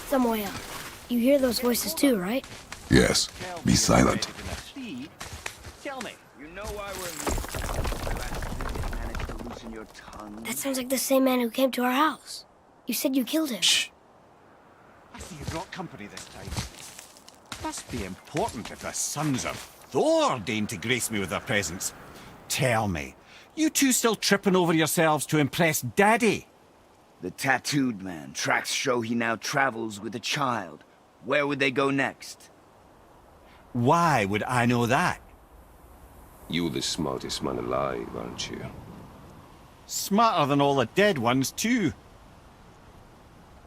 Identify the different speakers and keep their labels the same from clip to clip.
Speaker 1: Samoya, you hear those voices too, right?
Speaker 2: Yes. Be silent.
Speaker 3: Tell me. You know why we're managed to loosen your tongue.
Speaker 1: That sounds like the same man who came to our house. You said you killed him.
Speaker 2: Shh.
Speaker 4: I see you brought company this time. Must be important if the sons of Thor deign to grace me with their presence. Tell me, you two still tripping over yourselves to impress Daddy?
Speaker 3: The tattooed man. Tracks show he now travels with a child. Where would they go next?
Speaker 4: Why would I know that?
Speaker 5: You're the smartest man alive, aren't you?
Speaker 4: Smarter than all the dead ones, too.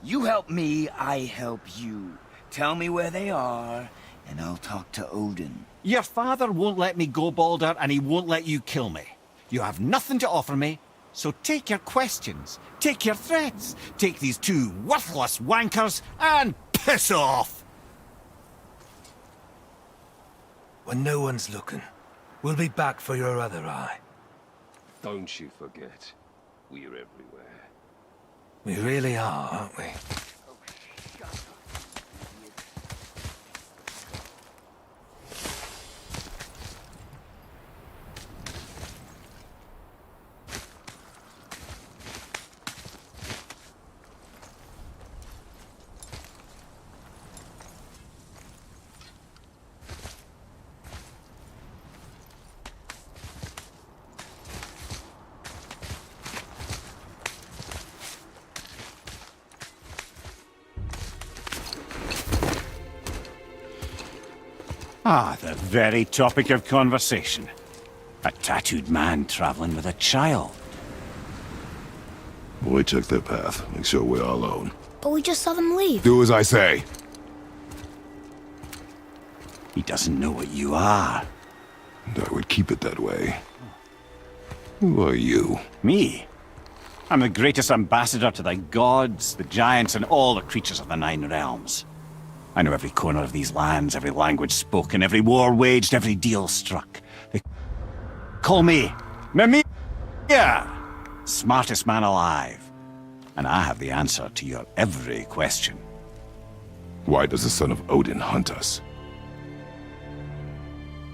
Speaker 3: You help me, I help you. Tell me where they are, and I'll talk to Odin.
Speaker 4: Your father won't let me go, Balder, and he won't let you kill me. You have nothing to offer me, so take your questions, take your threats, take these two worthless wankers, and piss off!
Speaker 6: When no one's looking, we'll be back for your other eye.
Speaker 5: Don't you forget, we're everywhere.
Speaker 6: We really are, aren't we?
Speaker 4: Ah, the very topic of conversation. A tattooed man traveling with a child.
Speaker 2: Boy, check their path. Make sure we're all alone.
Speaker 1: But we just saw them leave.
Speaker 2: Do as I say.
Speaker 4: He doesn't know what you are.
Speaker 2: And I would keep it that way. Who are you?
Speaker 4: Me? I'm the greatest ambassador to the gods, the giants, and all the creatures of the Nine Realms. I know every corner of these lands, every language spoken, every war waged, every deal struck. They call me Mimir, smartest man alive. And I have the answer to your every question.
Speaker 2: Why does the son of Odin hunt us?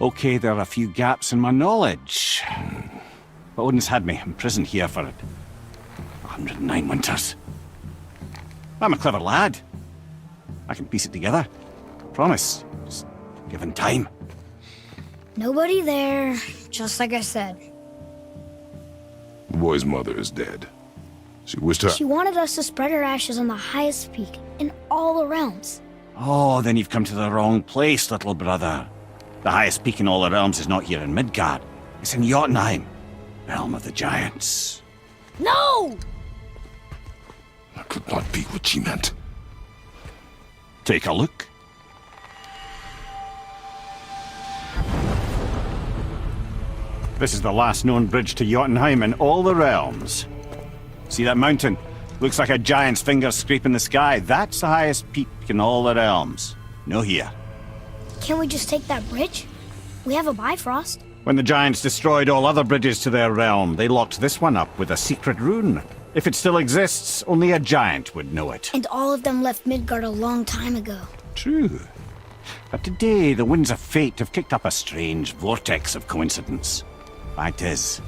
Speaker 4: Okay, there are a few gaps in my knowledge. But Odin's had me imprisoned here for 109 winters. I'm a clever lad. I can piece it together. Promise. Just given time.
Speaker 1: Nobody there, just like I said.
Speaker 2: The boy's mother is dead. She wished her...
Speaker 1: She wanted us to spread her ashes on the highest peak in all the realms.
Speaker 4: Oh, then you've come to the wrong place, little brother. The highest peak in all the realms is not here in Midgard. It's in Jotunheim, realm of the giants.
Speaker 1: No!
Speaker 2: That could not be what she meant.
Speaker 4: Take a look. This is the last known bridge to Jotunheim in all the realms. See that mountain? Looks like a giant's finger scraping the sky. That's the highest peak in all the realms. No here.
Speaker 1: Can't we just take that bridge? We have a Bifrost.
Speaker 4: When the giants destroyed all other bridges to their realm, they locked this one up with a secret rune. If it still exists, only a giant would know it.
Speaker 1: And all of them left Midgard a long time ago.
Speaker 4: True. But today, the winds of fate have kicked up a strange vortex of coincidence. Fact is,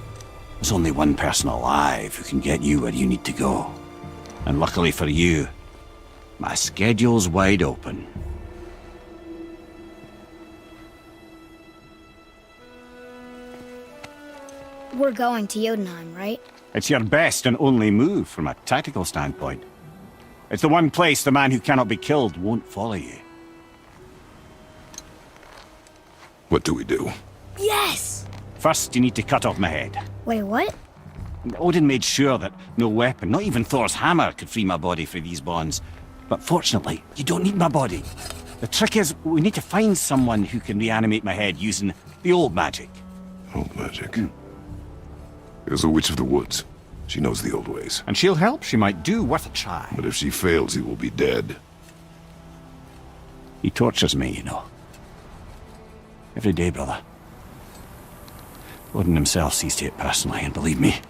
Speaker 4: there's only one person alive who can get you where you need to go. And luckily for you, my schedule's wide open.
Speaker 1: We're going to Jotunheim, right?
Speaker 4: It's your best and only move from a tactical standpoint. It's the one place the man who cannot be killed won't follow you.
Speaker 2: What do we do?
Speaker 1: Yes!
Speaker 4: First, you need to cut off my head.
Speaker 1: Wait, what?
Speaker 4: Odin made sure that no weapon, not even Thor's hammer, could free my body from these bonds. But fortunately, you don't need my body. The trick is, we need to find someone who can reanimate my head using the old magic.
Speaker 2: Old magic. There's a witch of the woods. She knows the old ways.
Speaker 4: And she'll help. She might do worth a try.
Speaker 2: But if she fails, he will be dead.
Speaker 4: He tortures me, you know. Every day, brother. Odin himself sees to it personally, and believe me,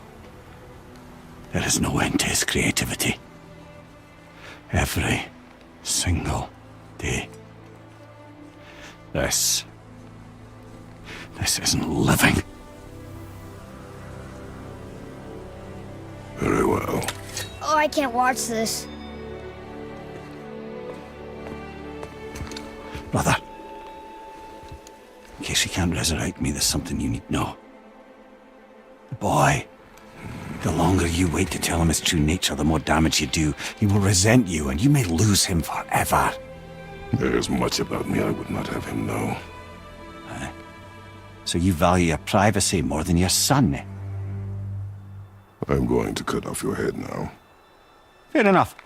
Speaker 4: there is no end to his creativity. Every single day. This isn't living.
Speaker 2: Very well.
Speaker 1: Oh, I can't watch this.
Speaker 4: Brother, in case he can't resurrect me, there's something you need to know. The boy, the longer you wait to tell him his true nature, the more damage you do. He will resent you, and you may lose him forever.
Speaker 2: There's much about me I would not have him know.
Speaker 4: So you value your privacy more than your son, eh?
Speaker 2: I'm going to cut off your head now.
Speaker 4: Fair enough.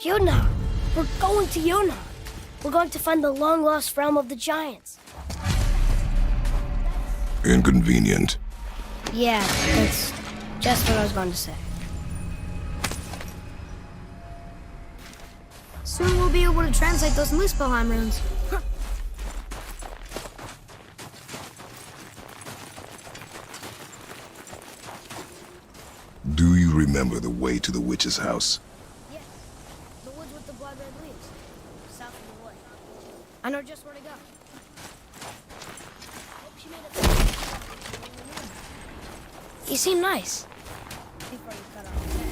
Speaker 1: Yuna! We're going to Yuna! We're going to find the long-lost realm of the giants.
Speaker 2: Inconvenient.
Speaker 1: Yeah, that's just what I was going to say. Soon we'll be able to translate those Muspelheim runes.
Speaker 2: Do you remember the way to the witch's house?
Speaker 1: Yes, the woods with the blood-red leaves. South of the wood. I know just where to go. Hope she made it. You seem nice. Before you cut off his head.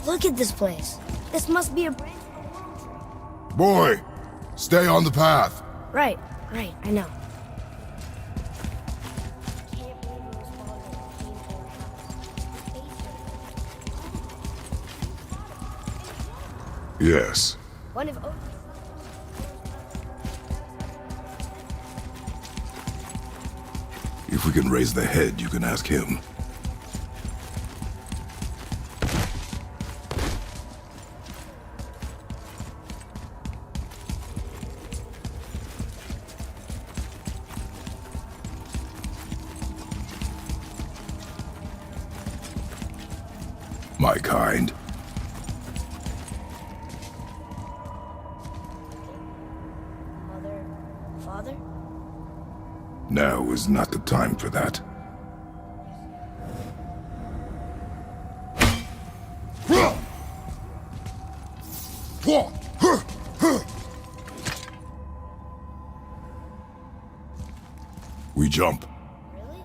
Speaker 1: Look at this place. This must be a branch of the world tree.
Speaker 2: Boy, stay on the path.
Speaker 1: Right, I know.
Speaker 2: Yes.
Speaker 1: One of
Speaker 2: If we can raise the head, you can ask him. My kind.
Speaker 1: Mother, father?
Speaker 2: Now is not the time for that. We jump.
Speaker 1: Really?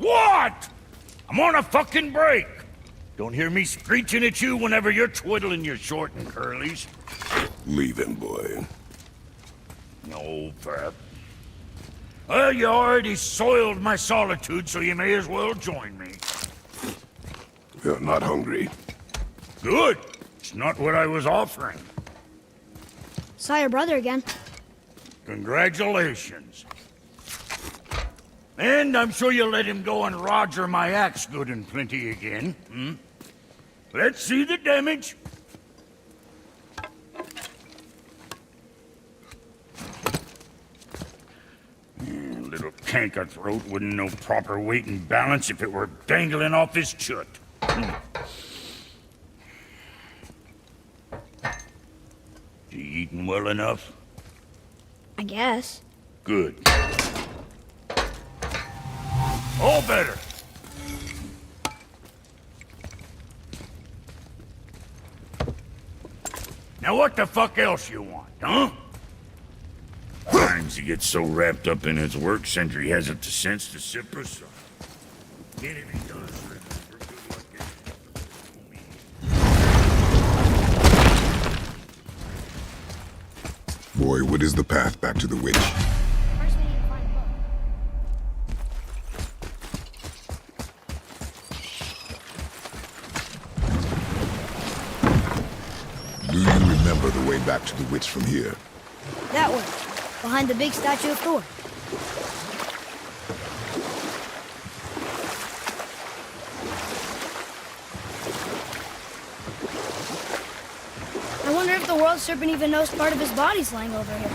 Speaker 7: What? I'm on a fucking break. Don't hear me screeching at you whenever you're twiddling your short and curlies.
Speaker 2: Leave him, boy.
Speaker 7: No, Pep. Well, you already soiled my solitude, so you may as well join me.
Speaker 2: You're not hungry.
Speaker 7: Good. It's not what I was offering.
Speaker 1: Saw your brother again.
Speaker 7: Congratulations. And I'm sure you'll let him go and Roger my axe good and plenty again, hmm? Let's see the damage. Little canker throat wouldn't know proper weight and balance if it were dangling off his chut. You eating well enough?
Speaker 1: I guess.
Speaker 7: Good. All better. Now what the fuck else you want, huh? Times he gets so wrapped up in his work, Sentry hasn't the sense to sip or something. And if he does, for good luck getting
Speaker 2: Boy, what is the path back to the witch?
Speaker 1: First we need to find a book.
Speaker 2: Do you remember the way back to the witch from here?
Speaker 1: That way, behind the big statue of Thor. I wonder if the world serpent even knows part of his body's lying over here.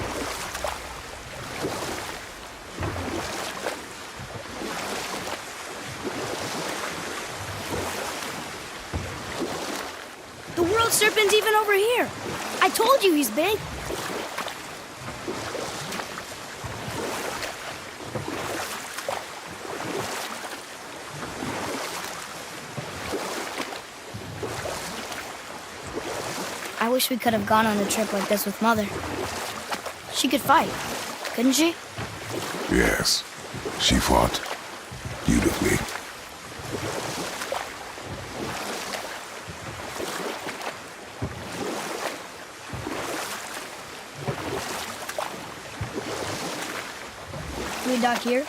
Speaker 1: The world serpent's even over here. I told you he's big. I wish we could have gone on a trip like this with Mother. She could fight, couldn't she?
Speaker 2: Yes. She fought. Beautifully.
Speaker 1: Can we dock here?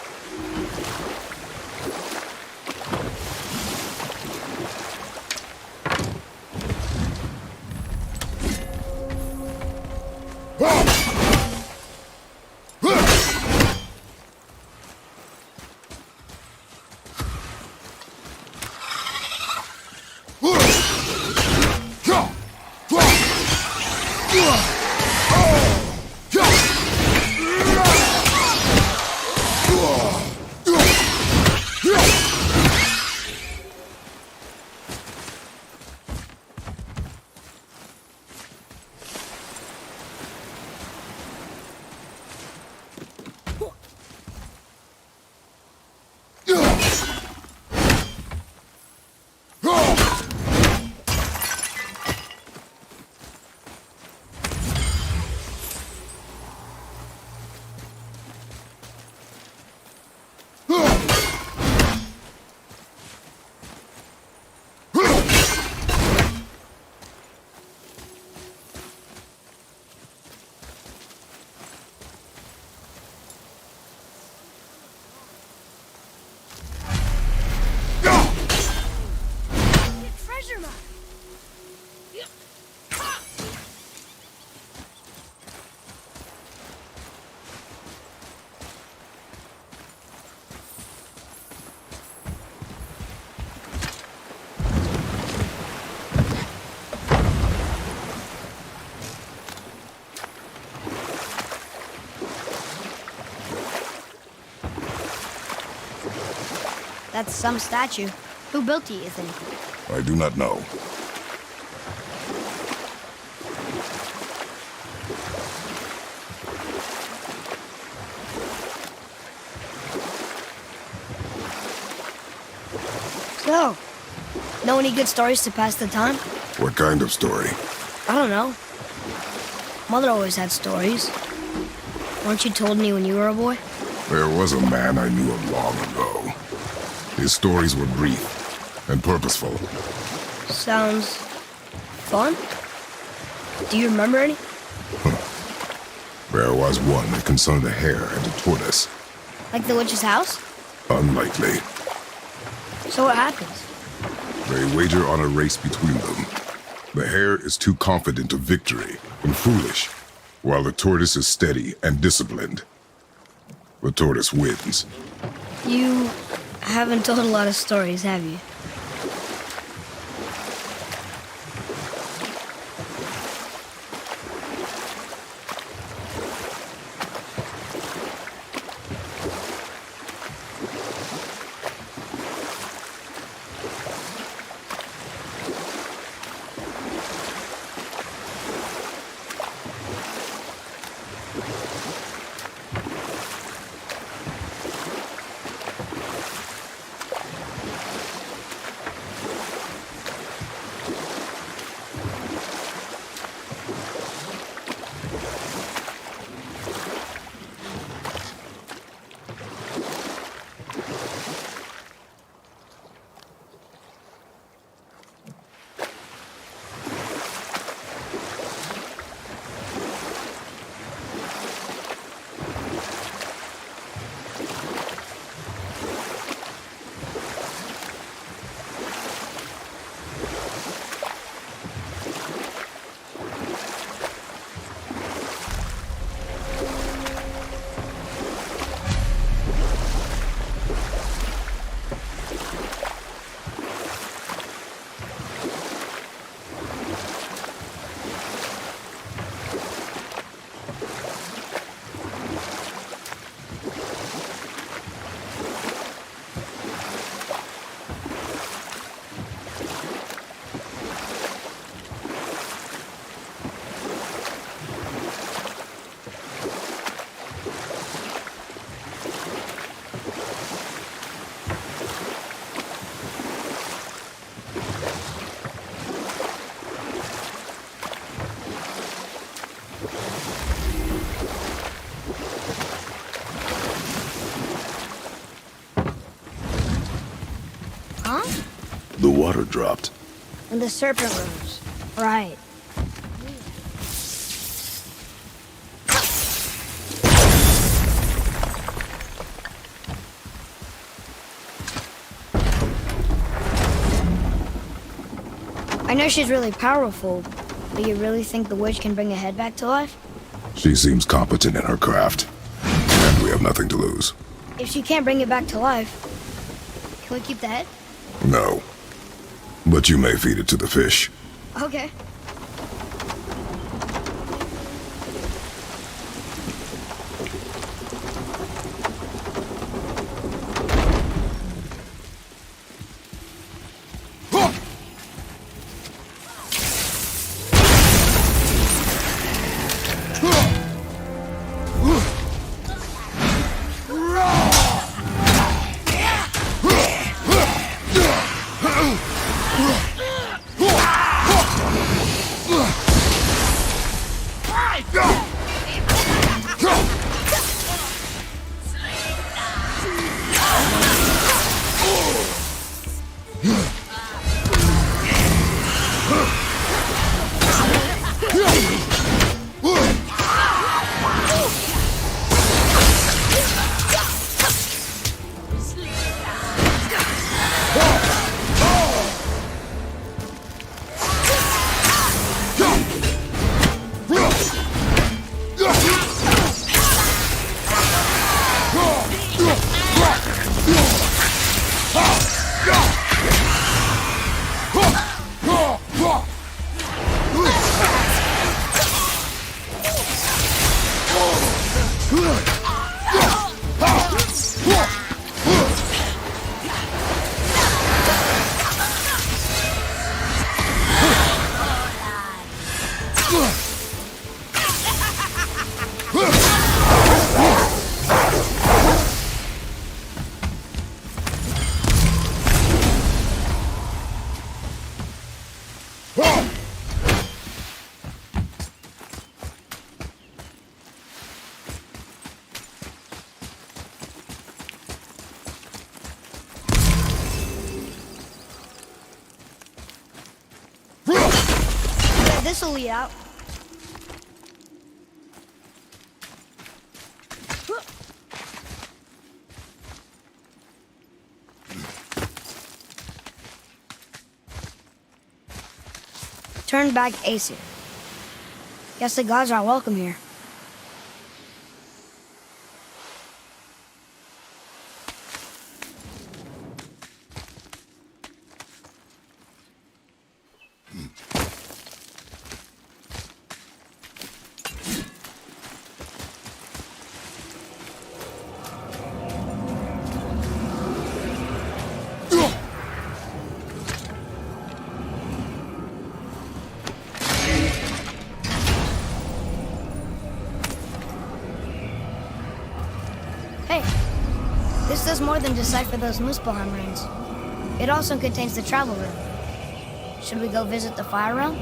Speaker 1: Treasure map. That's some statue. Who built it, you think?
Speaker 2: I do not know.
Speaker 1: So, know any good stories to pass the time?
Speaker 2: What kind of story?
Speaker 1: I don't know. Mother always had stories. Weren't you told me when you were a boy?
Speaker 2: There was a man I knew of long ago. His stories were brief and purposeful.
Speaker 1: Sounds fun. Do you remember any?
Speaker 2: There was one that concerned a hare and a tortoise.
Speaker 1: Like the witch's house?
Speaker 2: Unlikely.
Speaker 1: So what happens?
Speaker 2: They wager on a race between them. The hare is too confident of victory and foolish, while the tortoise is steady and disciplined. The tortoise wins.
Speaker 1: You haven't told a lot of stories, have you?
Speaker 2: The water dropped.
Speaker 1: When the serpent rose. Right. I know she's really powerful, but you really think the witch can bring a head back to life?
Speaker 2: She seems competent in her craft, and we have nothing to lose.
Speaker 1: If she can't bring it back to life, can we keep the head?
Speaker 2: No. But you may feed it to the fish.
Speaker 1: Okay. This'll lead out. Turn back Aesir. Guess the gods aren't welcome here. Hey, this does more than decipher those Muspelheim runes. It also contains the travel rune. Should we go visit the Fire Realm?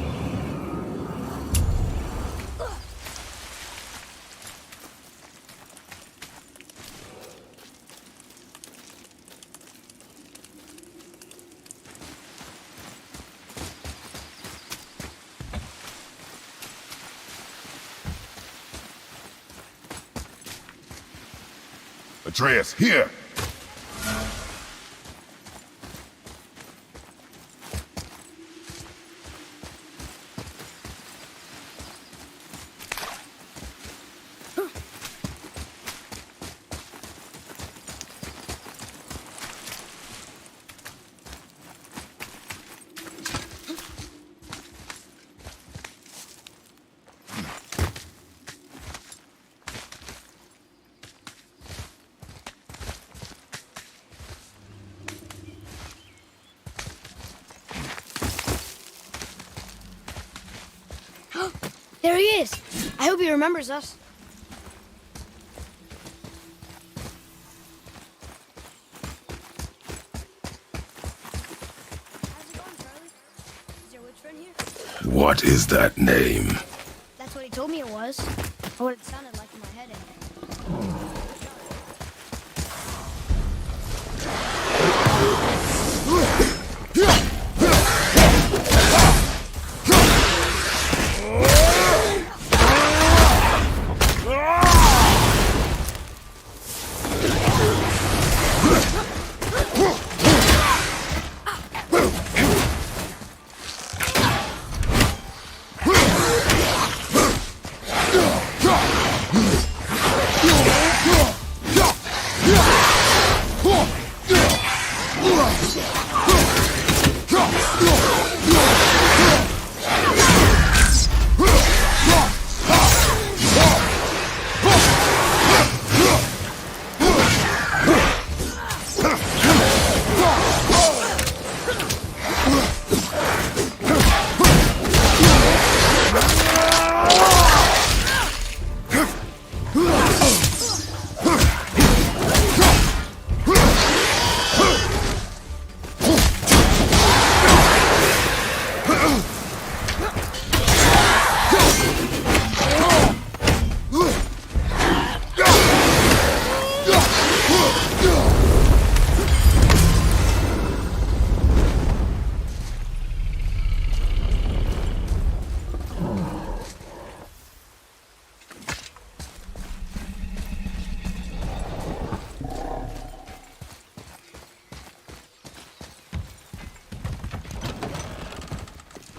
Speaker 2: Atreus, here!
Speaker 1: There he is. I hope he remembers us. How's it going, Charlie? Is your witch friend here?
Speaker 2: What is that name?
Speaker 1: That's what he told me it was. Or what it sounded like in my head anyway.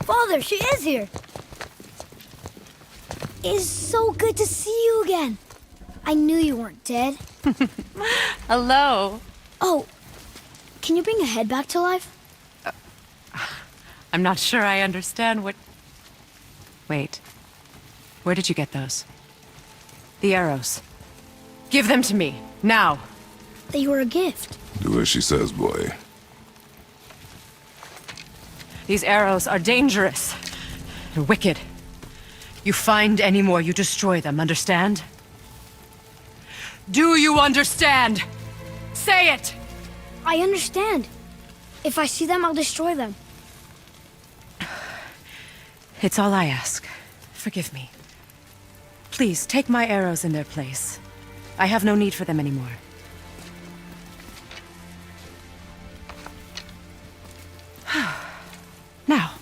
Speaker 1: Father, she is here. It's so good to see you again. I knew you weren't dead.
Speaker 8: Hello.
Speaker 1: Oh, can you bring a head back to life?
Speaker 8: I'm not sure I understand what... Wait. Where did you get those? The arrows. Give them to me, now.
Speaker 1: They were a gift.
Speaker 2: Do as she says, boy.
Speaker 8: These arrows are dangerous and wicked. You find any more, you destroy them, understand? Do you understand? Say it!
Speaker 1: I understand. If I see them, I'll destroy them.
Speaker 8: It's all I ask. Forgive me. Please, take my arrows in their place. I have no need for them anymore. Now,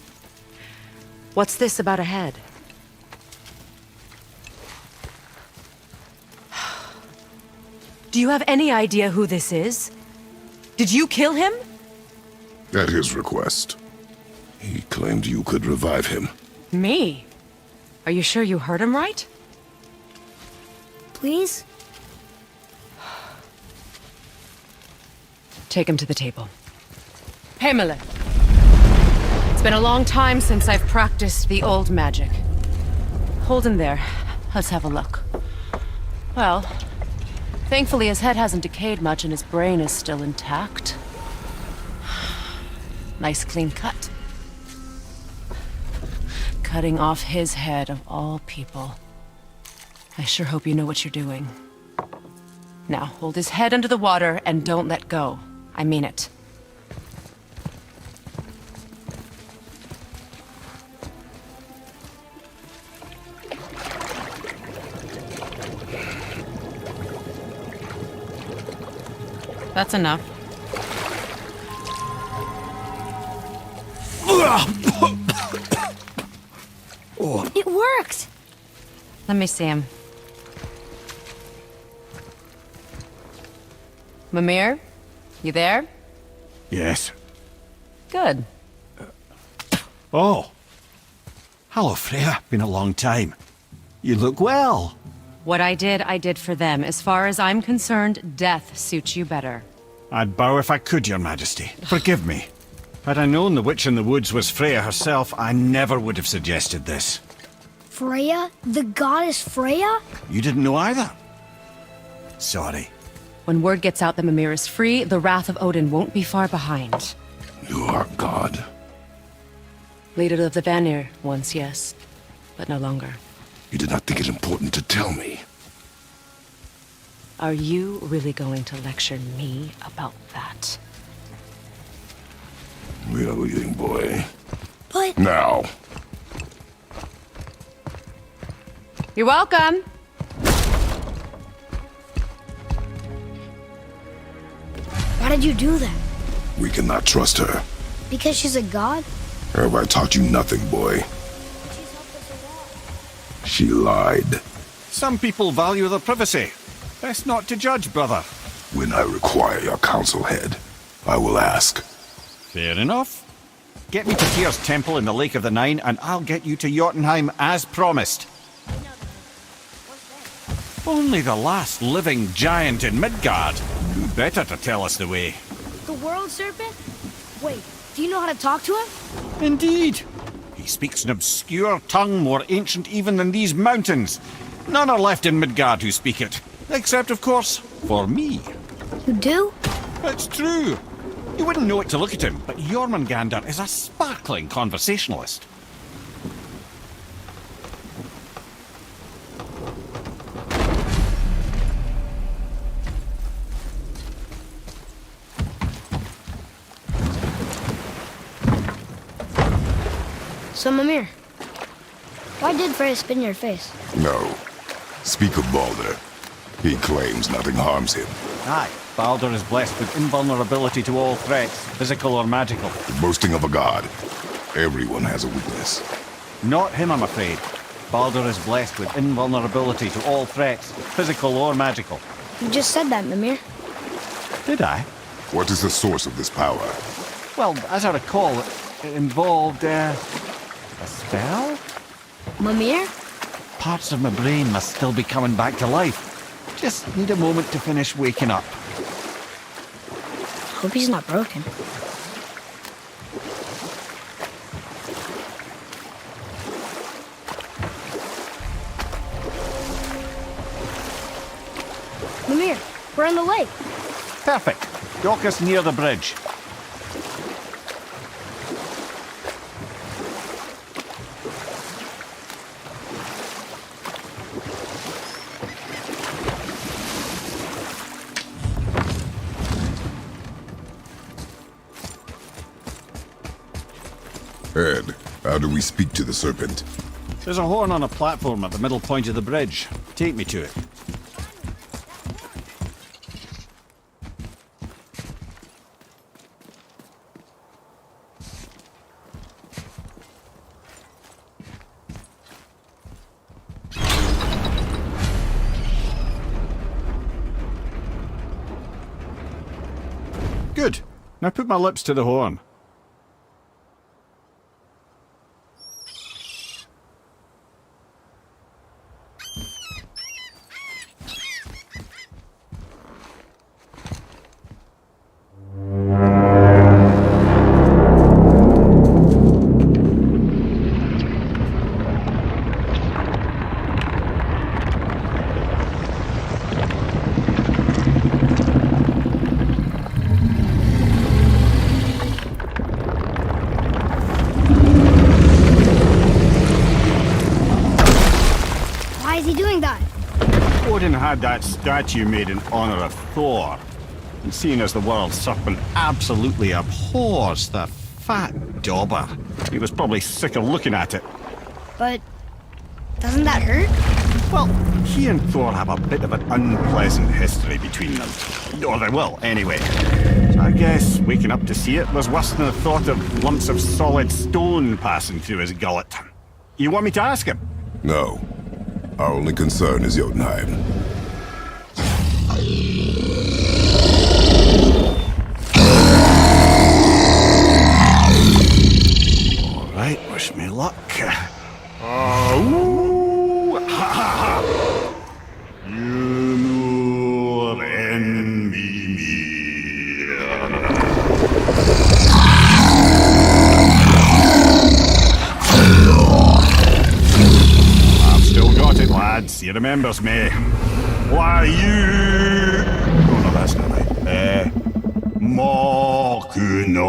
Speaker 8: What's this about a head? Do you have any idea who this is? Did you kill him?
Speaker 2: At his request. He claimed you could revive him.
Speaker 8: Me? Are you sure you heard him right?
Speaker 1: Please?
Speaker 8: Take him to the table. Himmler. It's been a long time since I've practiced the old magic. Hold him there. Let's have a look. Well, thankfully his head hasn't decayed much and his brain is still intact. Nice clean cut. Cutting off his head of all people. I sure hope you know what you're doing. Now, hold his head under the water and don't let go. I mean it. That's enough.
Speaker 1: It worked!
Speaker 8: Let me see him. Mimir? You there?
Speaker 4: Yes.
Speaker 8: Good.
Speaker 4: Oh. Hello, Freya. Been a long time. You look well.
Speaker 8: What I did for them. As far as I'm concerned, death suits you better.
Speaker 4: I'd bow if I could, Your Majesty. Forgive me. Had I known the witch in the woods was Freya herself, I never would have suggested this.
Speaker 1: Freya? The goddess Freya?
Speaker 4: You didn't know either? Sorry.
Speaker 8: When word gets out that Mimir is free, the wrath of Odin won't be far behind.
Speaker 2: You are God.
Speaker 8: Leader of the Vanir, once, yes. But no longer.
Speaker 2: You did not think it important to tell me.
Speaker 8: Are you really going to lecture me about that?
Speaker 2: We are leaving, boy.
Speaker 1: But...
Speaker 2: Now.
Speaker 8: You're welcome!
Speaker 1: Why did you do that?
Speaker 2: We cannot trust her.
Speaker 1: Because she's a god?
Speaker 2: Have I taught you nothing, boy? She lied.
Speaker 4: Some people value their privacy. Best not to judge, brother.
Speaker 2: When I require your council head, I will ask.
Speaker 4: Fair enough. Get me to Tyr's temple in the Lake of the Nine, and I'll get you to Jotunheim as promised. Only the last living giant in Midgard. Who better to tell us the way?
Speaker 1: The world serpent? Wait, do you know how to talk to him?
Speaker 4: Indeed. He speaks an obscure tongue more ancient even than these mountains. None are left in Midgard who speak it. Except, of course, for me.
Speaker 1: You do?
Speaker 4: It's true. You wouldn't know it to look at him, but Jormungandr is a sparkling conversationalist.
Speaker 1: So, Mimir, why did Freya spit in your face?
Speaker 2: No. Speak of Baldur. He claims nothing harms him.
Speaker 4: Aye, Baldur is blessed with invulnerability to all threats, physical or magical.
Speaker 2: The boasting of a god. Everyone has a weakness.
Speaker 4: Not him, I'm afraid. Baldur is blessed with invulnerability to all threats, physical or magical.
Speaker 1: You just said that, Mimir.
Speaker 4: Did I?
Speaker 2: What is the source of this power?
Speaker 4: Well, as I recall, it involved, a spell?
Speaker 1: Mimir?
Speaker 4: Parts of my brain must still be coming back to life. Just need a moment to finish waking up.
Speaker 1: Hope he's not broken. Mimir, we're in the lake.
Speaker 4: Perfect. Dock us near the bridge.
Speaker 2: Ed, how do we speak to the serpent?
Speaker 4: There's a horn on a platform at the middle point of the bridge. Take me to it. Good. Now put my lips to the horn.
Speaker 1: Why is he doing that?
Speaker 4: Odin had that statue made in honor of Thor. And seeing as the world's serpent absolutely abhors the fat dauber, he was probably sick of looking at it.
Speaker 1: But doesn't that hurt?
Speaker 4: Well, he and Thor have a bit of an unpleasant history between them. Or they will, anyway. So I guess waking up to see it was worse than the thought of lumps of solid stone passing through his gullet. You want me to ask him?
Speaker 2: No. Our only concern is Jotunheim.
Speaker 4: All right, wish me luck. Ooh, ha, ha, ha. You know and me. I've still got it, lads. He remembers me. Why you? Oh no, that's not right. Makuna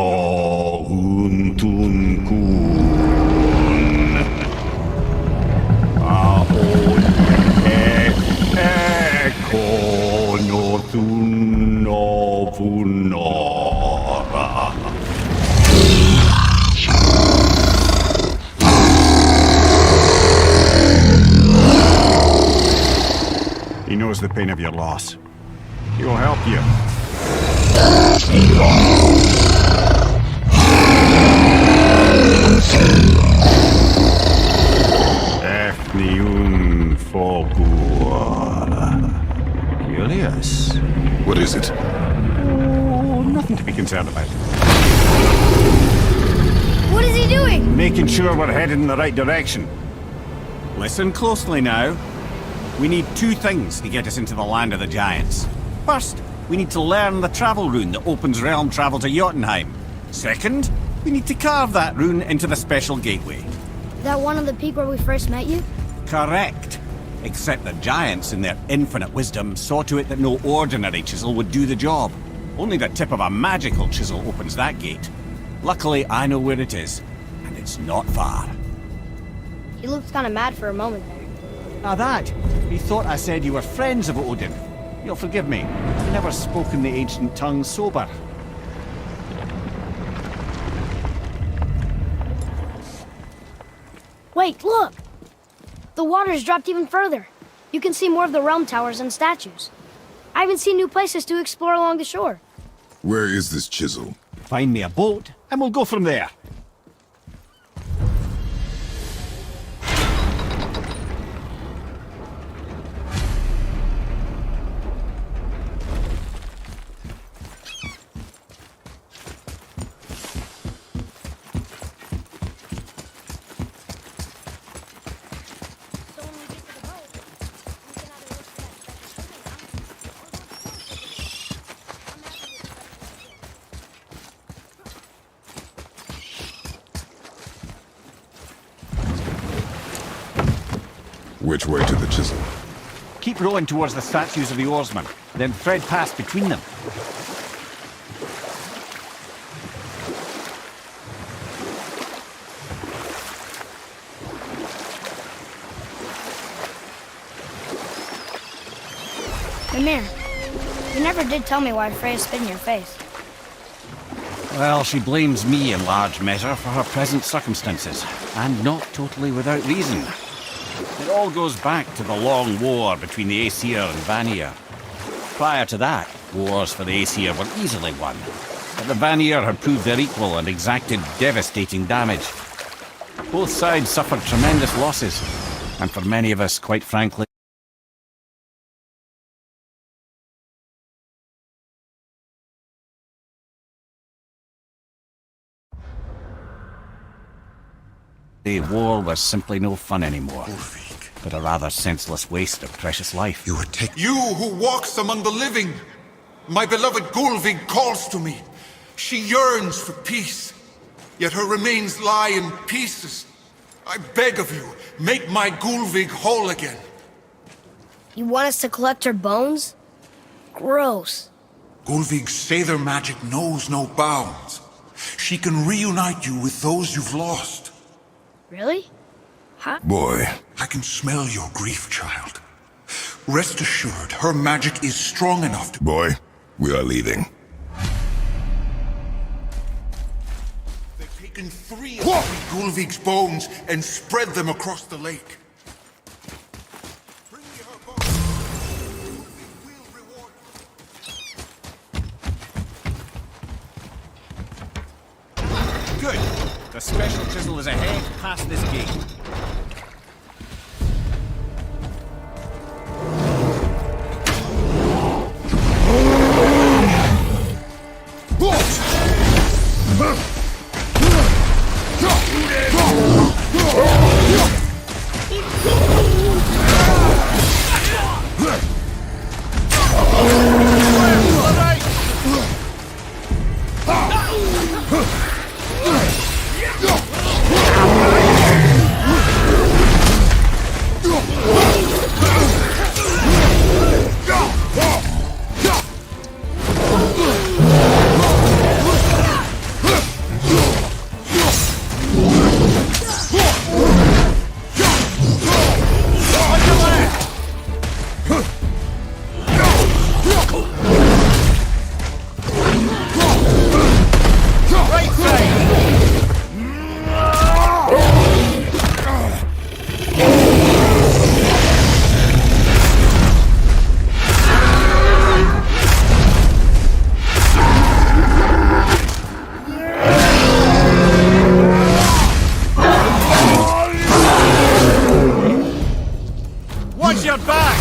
Speaker 4: huntun kun. Aon ekono tunno punora. He knows the pain of your loss. He will help you. Efniun Fogur. Curious.
Speaker 2: What is it?
Speaker 4: Oh, nothing to be concerned about.
Speaker 1: What is he doing?
Speaker 4: Making sure we're headed in the right direction. Listen closely now. We need two things to get us into the land of the giants. First, we need to learn the travel rune that opens realm travel to Jotunheim. Second, we need to carve that rune into the special gateway.
Speaker 1: That one on the peak where we first met you?
Speaker 4: Correct. Except the giants, in their infinite wisdom, saw to it that no ordinary chisel would do the job. Only the tip of a magical chisel opens that gate. Luckily, I know where it is, and it's not far.
Speaker 1: He looked kind of mad for a moment there.
Speaker 4: Now that, he thought I said you were friends of Odin. You'll forgive me. I've never spoken the ancient tongue sober.
Speaker 1: Wait, look! The water's dropped even further. You can see more of the realm towers and statues. I even see new places to explore along the shore.
Speaker 2: Where is this chisel?
Speaker 4: Find me a boat, and we'll go from there.
Speaker 1: So when we get to the boat, we can either look for that
Speaker 2: Which way to the chisel?
Speaker 4: Keep rowing towards the statues of the oarsmen, then thread past between them.
Speaker 1: Mimir, you never did tell me why Freya spit in your face.
Speaker 4: Well, she blames me in large measure for her present circumstances, and not totally without reason. It all goes back to the long war between the Aesir and Vanir. Prior to that, wars for the Aesir were easily won, but the Vanir had proved their equal and exacted devastating damage. Both sides suffered tremendous losses, and for many of us, quite frankly, The war was simply no fun anymore,
Speaker 9: Gulvig,
Speaker 4: but a rather senseless waste of precious life.
Speaker 9: you who walks among the living! My beloved Gulvig calls to me. She yearns for peace, yet her remains lie in pieces. I beg of you, make my Gulvig whole again.
Speaker 1: You want us to collect her bones? Gross.
Speaker 9: Gulvig's Sather magic knows no bounds. She can reunite you with those you've lost.
Speaker 1: Really? Huh?
Speaker 2: Boy,
Speaker 9: I can smell your grief, child. Rest assured, her magic is strong enough to...
Speaker 2: boy, we are leaving.
Speaker 9: They've taken 3 of Gulvig's bones and spread them across the lake. Bring me her bones. Gulvig will reward you.
Speaker 4: Good. The special chisel is ahead, past this gate. Watch your back!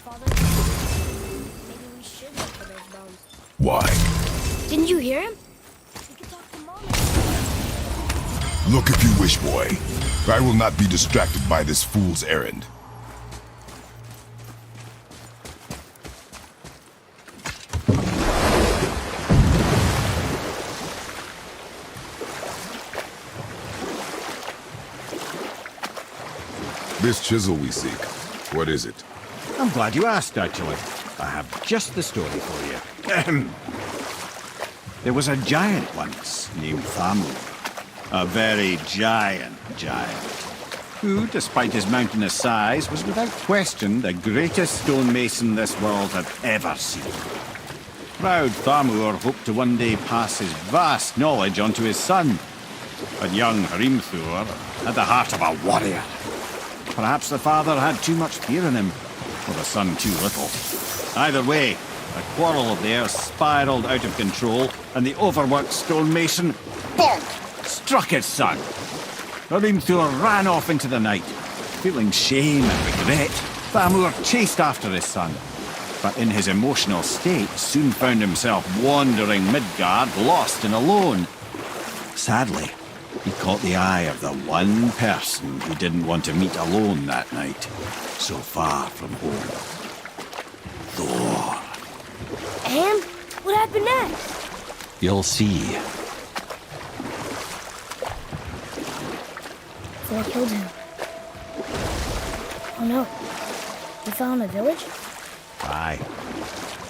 Speaker 1: Father, maybe we should look for those bones.
Speaker 2: Why?
Speaker 1: Didn't you hear him? We could talk to Mom.
Speaker 2: Look if you wish, boy. I will not be distracted by this fool's errand. This chisel we seek, what is it?
Speaker 4: I'm glad you asked, actually. I have just the story for you. There was a giant once named Thamur. A very giant, who, despite his mountainous size, was without question the greatest stonemason this world had ever seen. Proud Thamur hoped to one day pass his vast knowledge on to his son. But young Hrimthur had the heart of a warrior. Perhaps the father had too much fear in him, or the son too little. Either way, a quarrel of theirs spiraled out of control, and the overworked stonemason, bonk, struck his son. Hrimthur ran off into the night. Feeling shame and regret, Thamur chased after his son. But in his emotional state, soon found himself wandering Midgard, lost and alone. Sadly, he caught the eye of the one person he didn't want to meet alone that night, so far from home. Thor.
Speaker 1: And what happened next?
Speaker 4: You'll see.
Speaker 1: Thor killed him. Oh no. He fell in a village?
Speaker 4: Aye.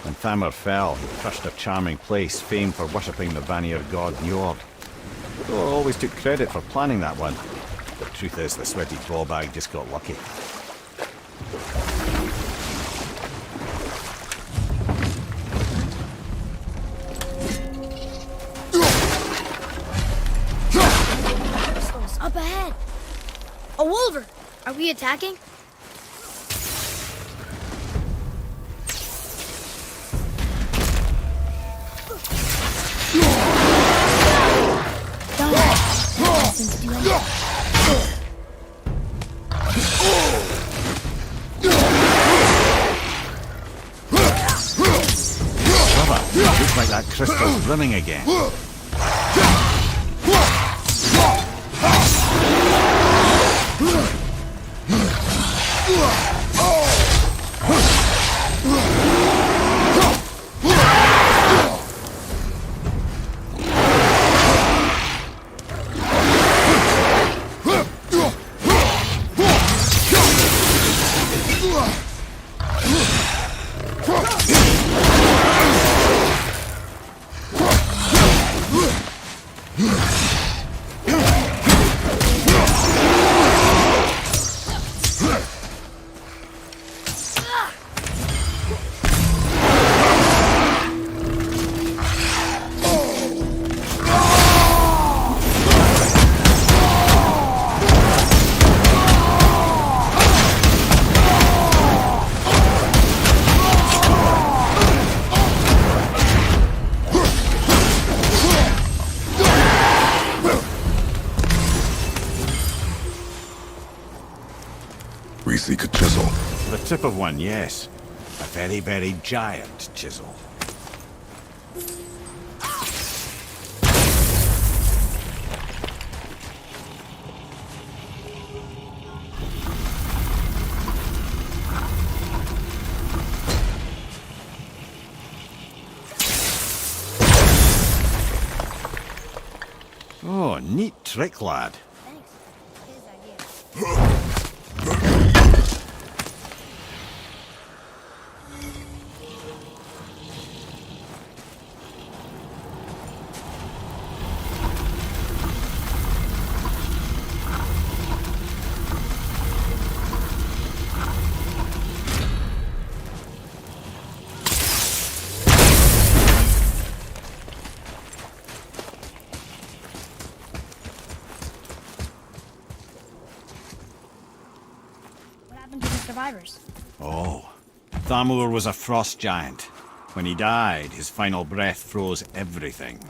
Speaker 4: When Thamur fell, he crushed a charming place famed for worshipping the Vanir god Njord. Thor always took credit for planning that one. The truth is, the sweaty ballbag just got lucky.
Speaker 1: Are we attacking? Don't. That seems to do anything.
Speaker 4: Brother, looks like that crystal's running again.
Speaker 2: We seek a chisel.
Speaker 4: The tip of one, yes. A very, very giant chisel. Oh, neat trick, lad.
Speaker 1: Thanks. His idea. What happened to the survivors?
Speaker 4: Oh, Thamur was a frost giant. When he died, his final breath froze everything.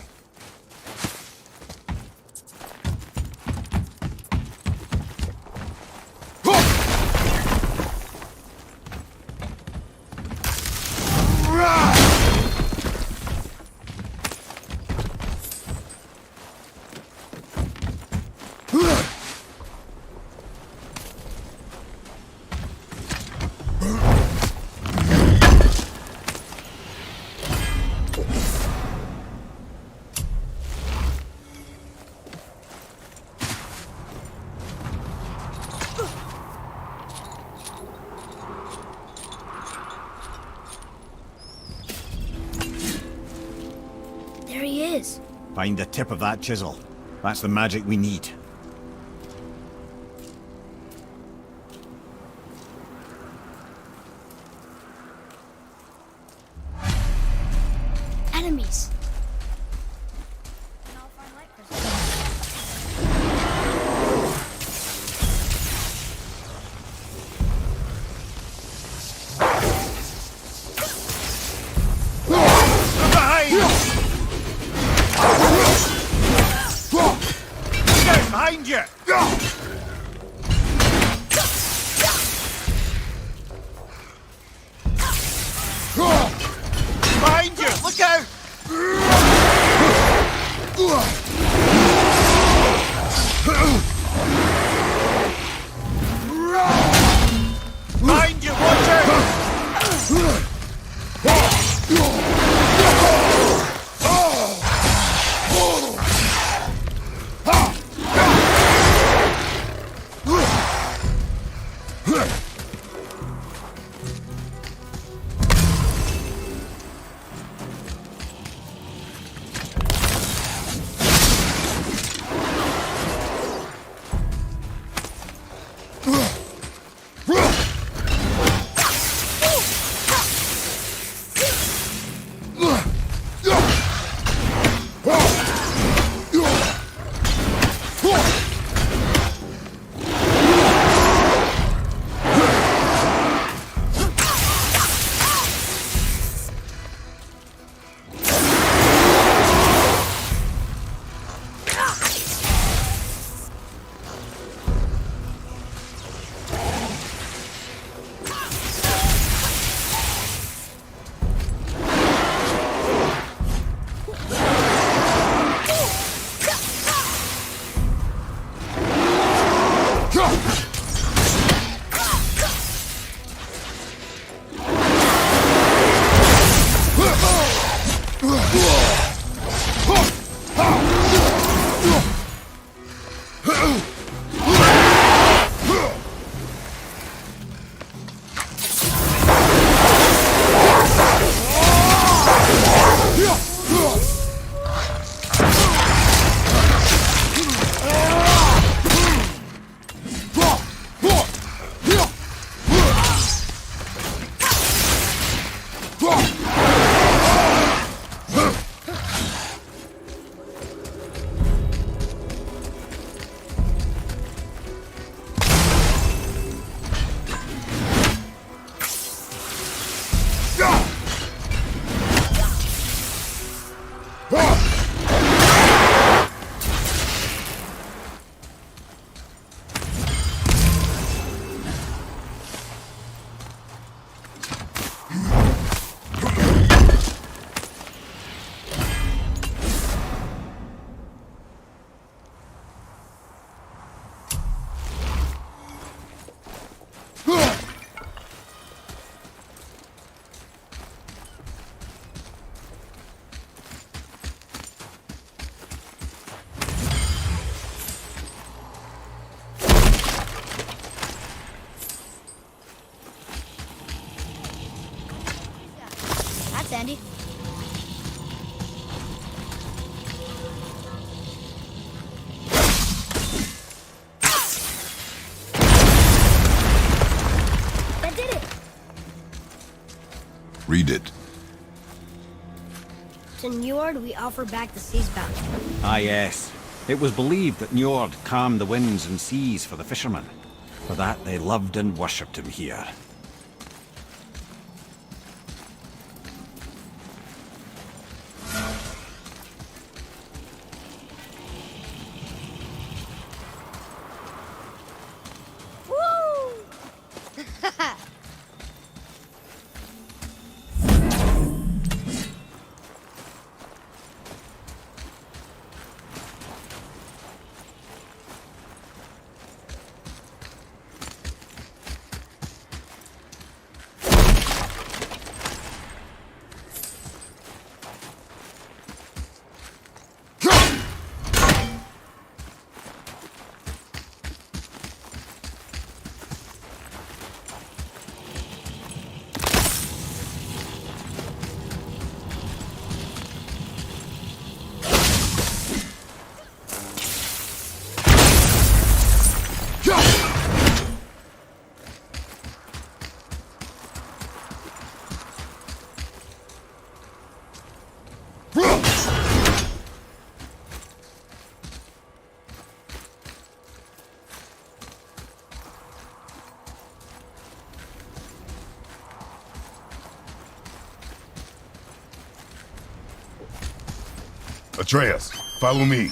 Speaker 1: There he is.
Speaker 4: Find the tip of that chisel. That's the magic we need.
Speaker 1: Enemies. And I'll find light crystals.
Speaker 4: Behind you! Behind you! Look out! Behind you! Watch out!
Speaker 1: Andy. That did it!
Speaker 2: Read it.
Speaker 1: To Njord, we offer back the sea's bounty.
Speaker 4: Ah, yes. It was believed that Njord calmed the winds and seas for the fishermen. For that, they loved and worshipped him here.
Speaker 2: Atreus, follow me.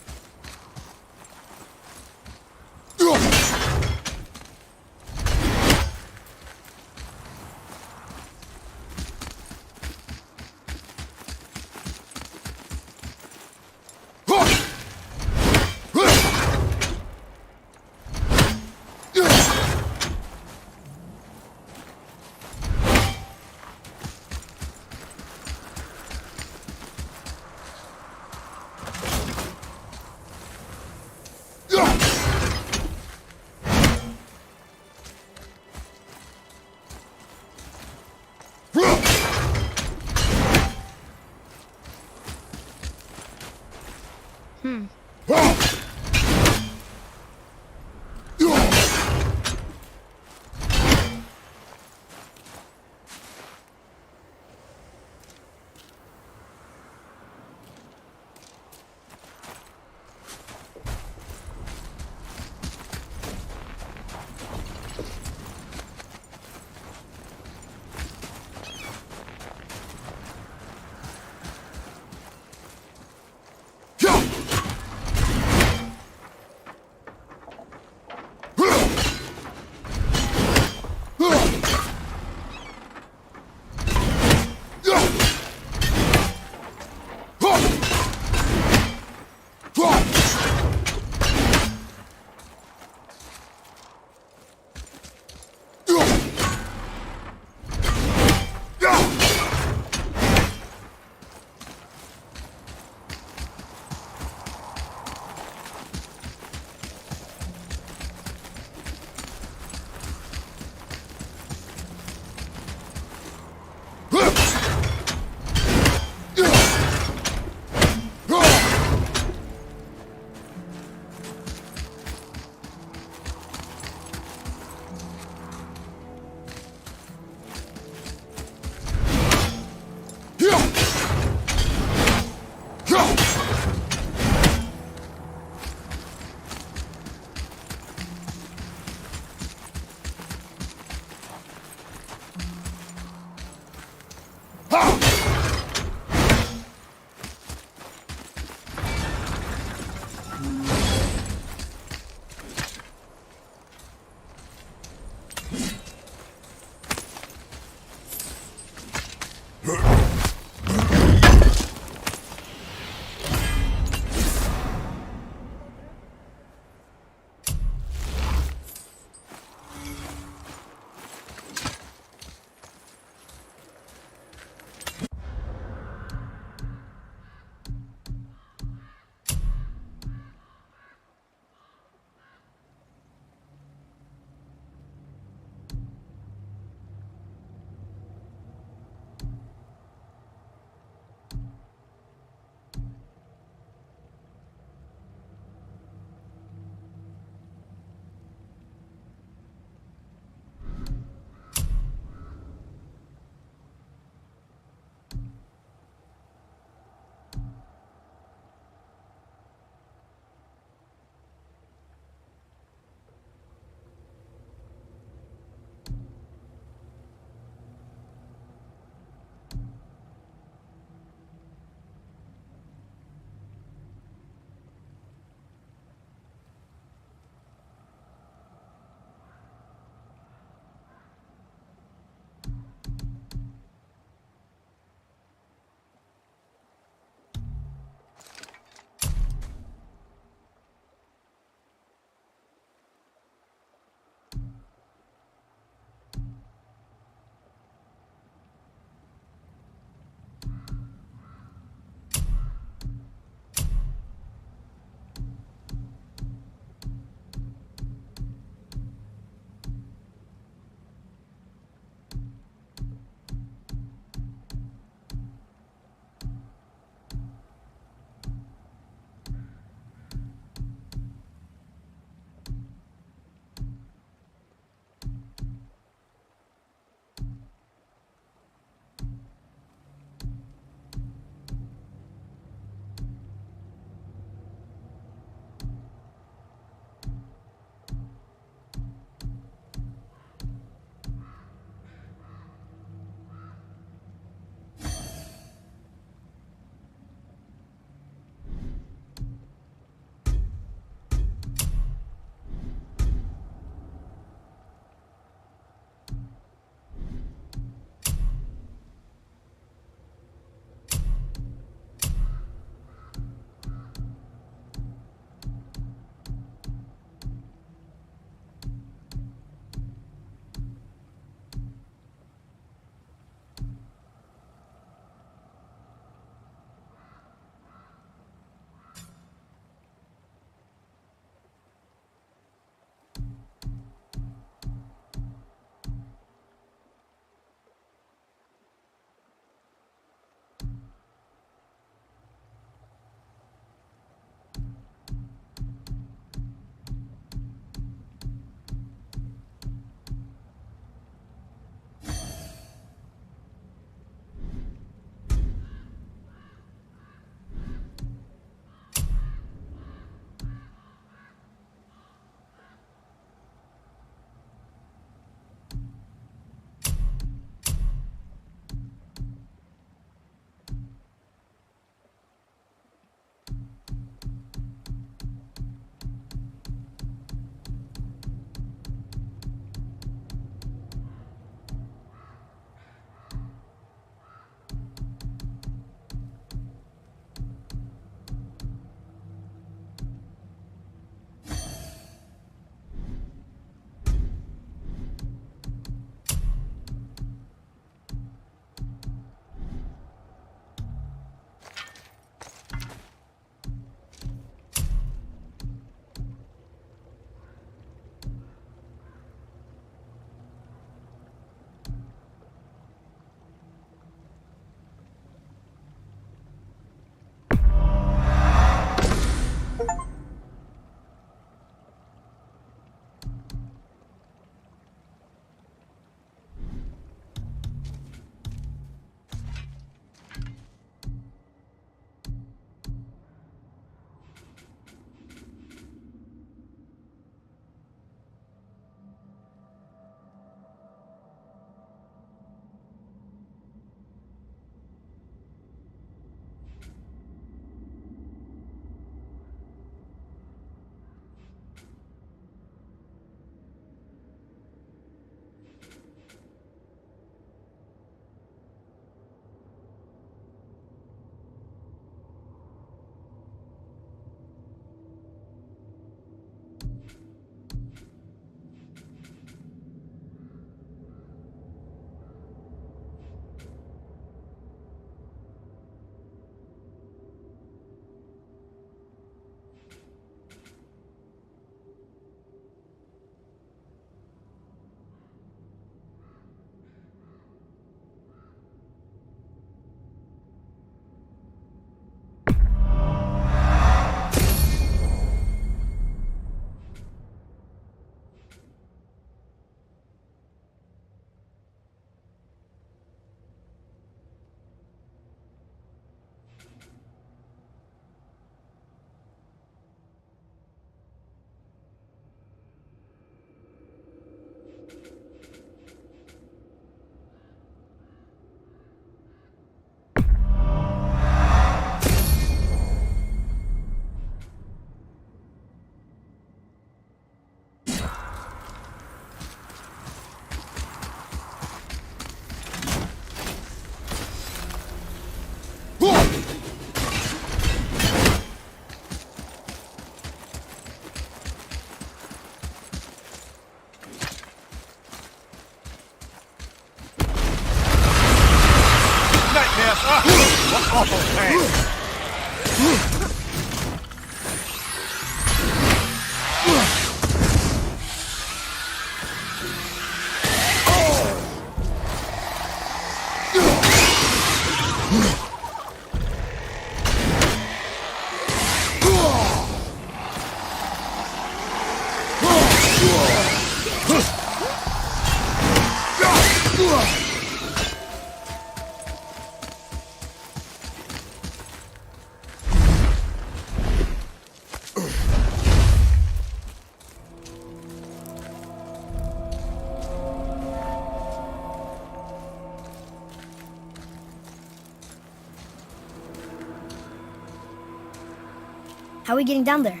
Speaker 1: How are we getting down there?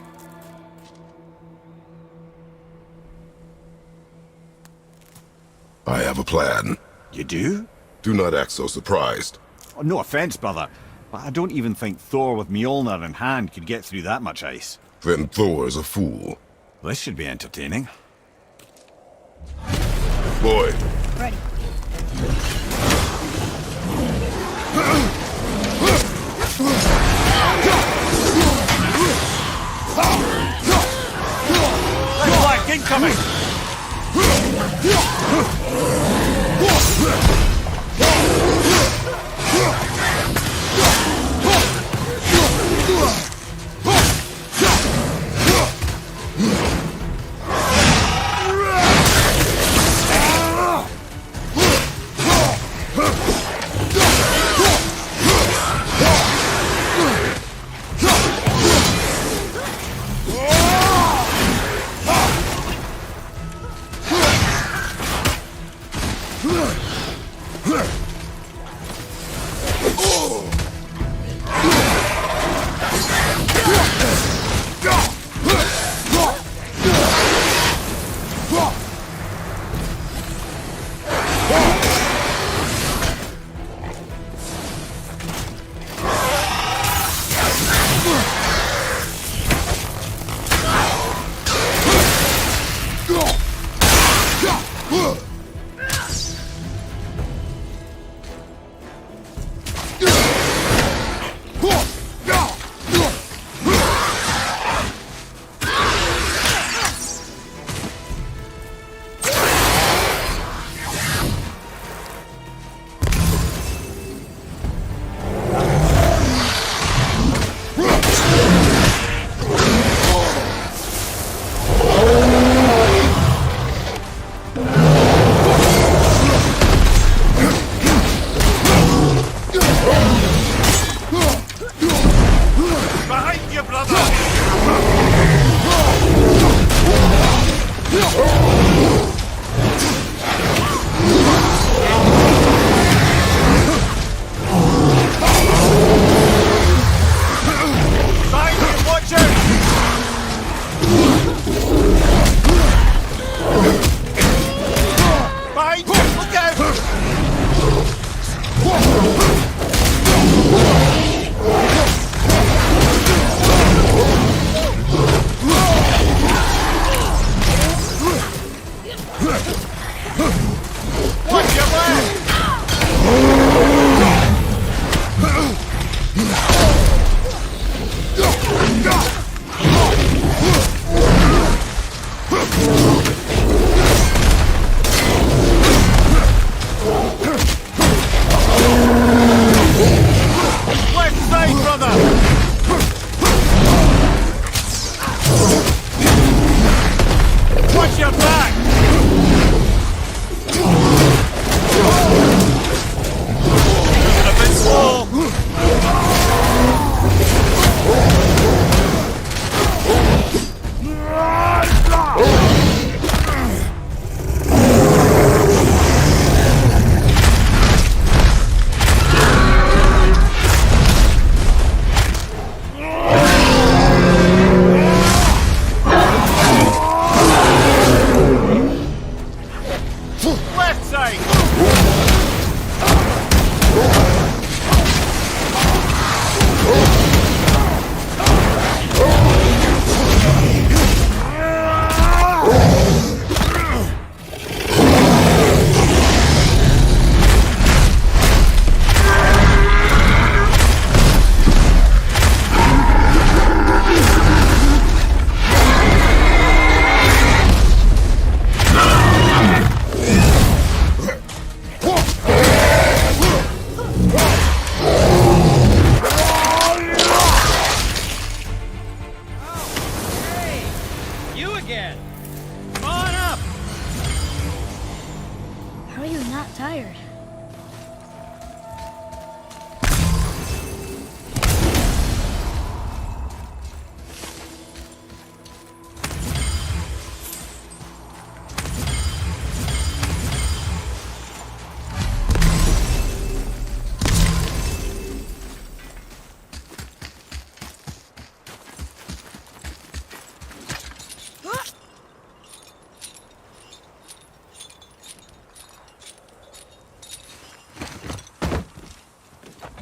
Speaker 2: I have a plan.
Speaker 4: You do?
Speaker 2: Do not act so surprised.
Speaker 4: Oh, no offense, brother, but I don't even think Thor with Mjolnir in hand could get through that much ice.
Speaker 2: Then Thor is a fool.
Speaker 4: This should be entertaining.
Speaker 2: Boy,
Speaker 1: Ready.
Speaker 4: Red flag incoming!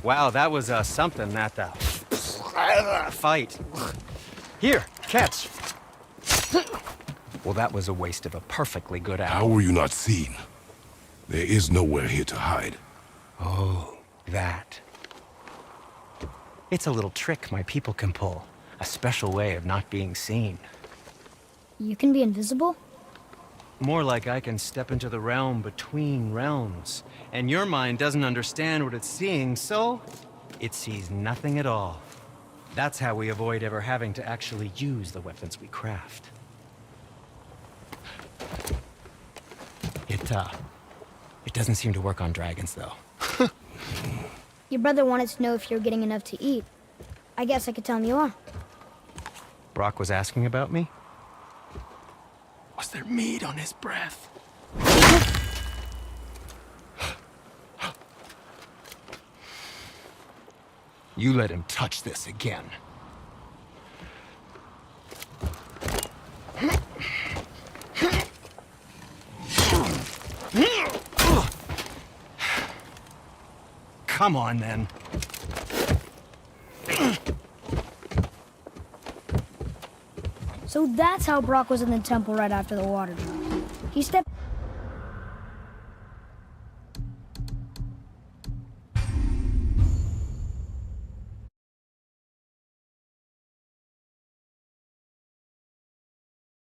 Speaker 10: Wow, that was something, that fight. Here, catch. Well, that was a waste of a perfectly good
Speaker 11: How
Speaker 10: hour.
Speaker 11: were you not seen? There is nowhere here to hide.
Speaker 10: Oh, that. It's a little trick my people can pull. A special way of not being seen.
Speaker 1: You can be invisible?
Speaker 10: More like I can step into the realm between realms. And your mind doesn't understand what it's seeing, so it sees nothing at all. That's how we avoid ever having to actually use the weapons we craft. It doesn't seem to work on dragons, though.
Speaker 1: Your brother wanted to know if you're getting enough to eat. I guess I could tell him you are.
Speaker 10: Brock was asking about me? Was there meat on his breath? You let him touch this again. Come on, then.
Speaker 1: So that's how Brock was in the temple right after the water drop. He stepped